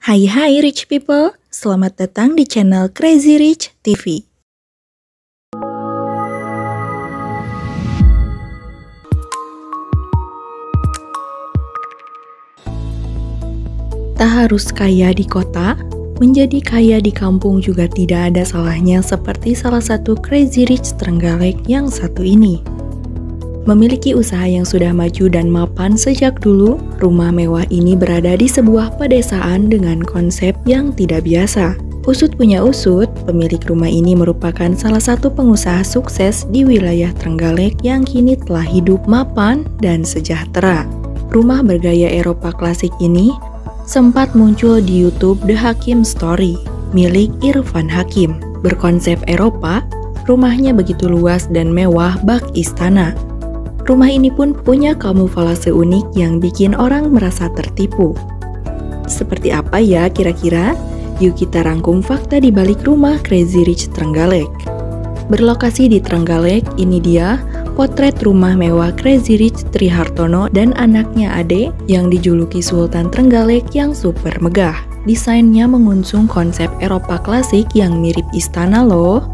Hai rich people, selamat datang di channel Crazy Rich TV. Tak harus kaya di kota, menjadi kaya di kampung juga tidak ada salahnya seperti salah satu Crazy Rich Trenggalek yang satu ini. Memiliki usaha yang sudah maju dan mapan sejak dulu, rumah mewah ini berada di sebuah pedesaan dengan konsep yang tidak biasa. Usut punya usut, pemilik rumah ini merupakan salah satu pengusaha sukses di wilayah Trenggalek yang kini telah hidup mapan dan sejahtera. Rumah bergaya Eropa klasik ini sempat muncul di YouTube The Hakim Story milik Irfan Hakim. Berkonsep Eropa, rumahnya begitu luas dan mewah bak istana. Rumah ini pun punya kamuflase unik yang bikin orang merasa tertipu. Seperti apa ya kira-kira? Yuk kita rangkum fakta di balik rumah Crazy Rich Trenggalek. Berlokasi di Trenggalek, ini dia potret rumah mewah Crazy Rich Trihartono dan anaknya Ade yang dijuluki Sultan Trenggalek yang super megah. Desainnya mengusung konsep Eropa klasik yang mirip istana loh.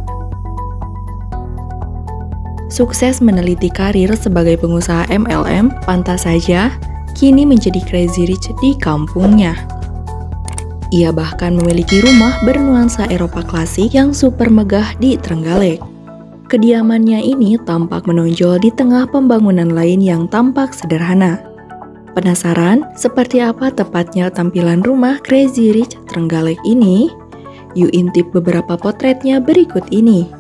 Sukses meneliti karir sebagai pengusaha MLM, pantas saja kini menjadi Crazy Rich di kampungnya. Ia bahkan memiliki rumah bernuansa Eropa klasik yang super megah di Trenggalek. Kediamannya ini tampak menonjol di tengah pembangunan lain yang tampak sederhana. Penasaran seperti apa tepatnya tampilan rumah Crazy Rich Trenggalek ini? Yuk intip beberapa potretnya berikut ini.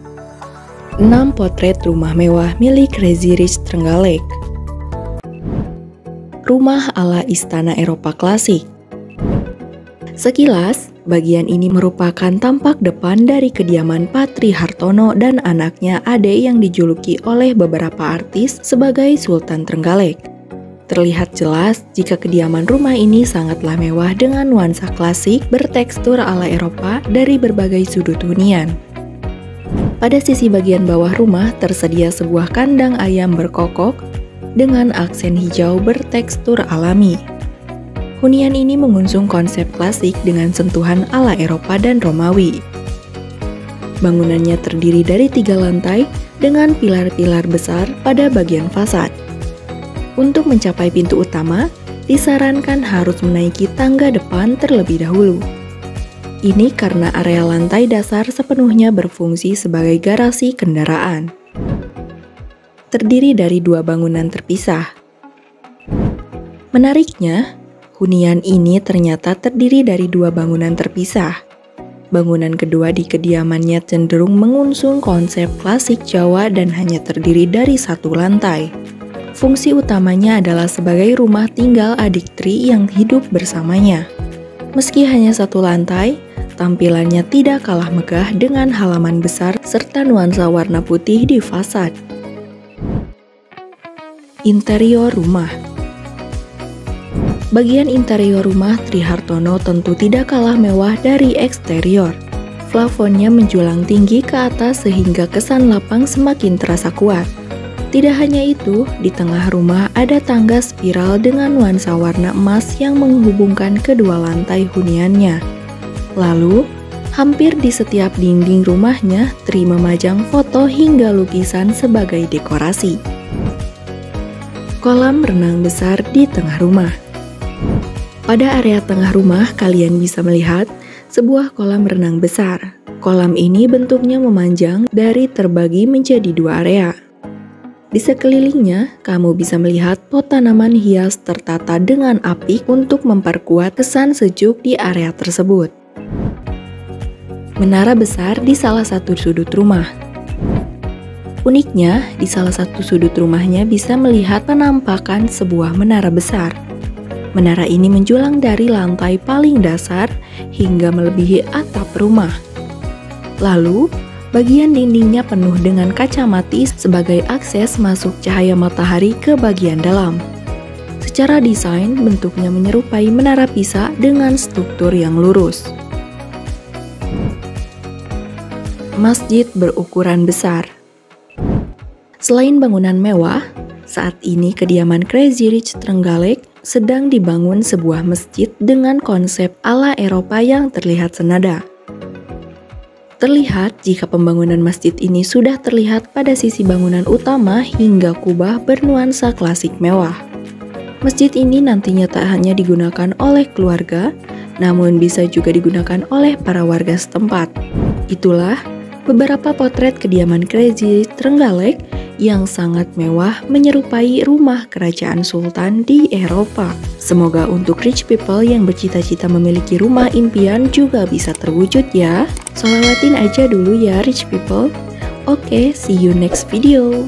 6 potret rumah mewah milik Crazy Rich Trenggalek. Rumah ala istana Eropa klasik. Sekilas, bagian ini merupakan tampak depan dari kediaman Patri Hartono dan anaknya Ade yang dijuluki oleh beberapa artis sebagai Sultan Trenggalek. Terlihat jelas jika kediaman rumah ini sangatlah mewah dengan nuansa klasik bertekstur ala Eropa dari berbagai sudut hunian. Pada sisi bagian bawah rumah tersedia sebuah kandang ayam berkokok dengan aksen hijau bertekstur alami. Hunian ini mengusung konsep klasik dengan sentuhan ala Eropa dan Romawi. Bangunannya terdiri dari 3 lantai dengan pilar-pilar besar pada bagian fasad. Untuk mencapai pintu utama, disarankan harus menaiki tangga depan terlebih dahulu. Ini karena area lantai dasar sepenuhnya berfungsi sebagai garasi kendaraan. Terdiri dari 2 bangunan terpisah. Menariknya, hunian ini ternyata terdiri dari 2 bangunan terpisah. Bangunan kedua di kediamannya cenderung mengusung konsep klasik Jawa dan hanya terdiri dari 1 lantai. Fungsi utamanya adalah sebagai rumah tinggal adik Tri yang hidup bersamanya. Meski hanya 1 lantai, tampilannya tidak kalah megah dengan halaman besar serta nuansa warna putih di fasad. Interior rumah. Bagian interior rumah Trihartono tentu tidak kalah mewah dari eksterior. Plafonnya menjulang tinggi ke atas sehingga kesan lapang semakin terasa kuat. Tidak hanya itu, di tengah rumah ada tangga spiral dengan nuansa warna emas yang menghubungkan kedua lantai huniannya. Lalu, hampir di setiap dinding rumahnya, Tri memajang foto hingga lukisan sebagai dekorasi. Kolam renang besar di tengah rumah. Pada area tengah rumah, kalian bisa melihat sebuah kolam renang besar. Kolam ini bentuknya memanjang dari terbagi menjadi 2 area. Di sekelilingnya, kamu bisa melihat pot tanaman hias tertata dengan apik untuk memperkuat kesan sejuk di area tersebut. Menara besar di salah satu sudut rumah. Uniknya, di salah satu sudut rumahnya bisa melihat penampakan sebuah menara besar. Menara ini menjulang dari lantai paling dasar hingga melebihi atap rumah. Lalu, bagian dindingnya penuh dengan kaca mati sebagai akses masuk cahaya matahari ke bagian dalam. Secara desain, bentuknya menyerupai menara Pisa dengan struktur yang lurus. Masjid berukuran besar. Selain bangunan mewah, saat ini kediaman Crazy Rich Trenggalek sedang dibangun sebuah masjid dengan konsep ala Eropa yang terlihat senada. Terlihat jika pembangunan masjid ini sudah terlihat pada sisi bangunan utama hingga kubah bernuansa klasik mewah. Masjid ini nantinya tak hanya digunakan oleh keluarga, namun bisa juga digunakan oleh para warga setempat. Itulah beberapa potret kediaman Crazy Rich Trenggalek yang sangat mewah menyerupai rumah kerajaan sultan di Eropa. Semoga untuk rich people yang bercita-cita memiliki rumah impian juga bisa terwujud ya. Sholawatin aja dulu ya rich people. Oke, see you next video.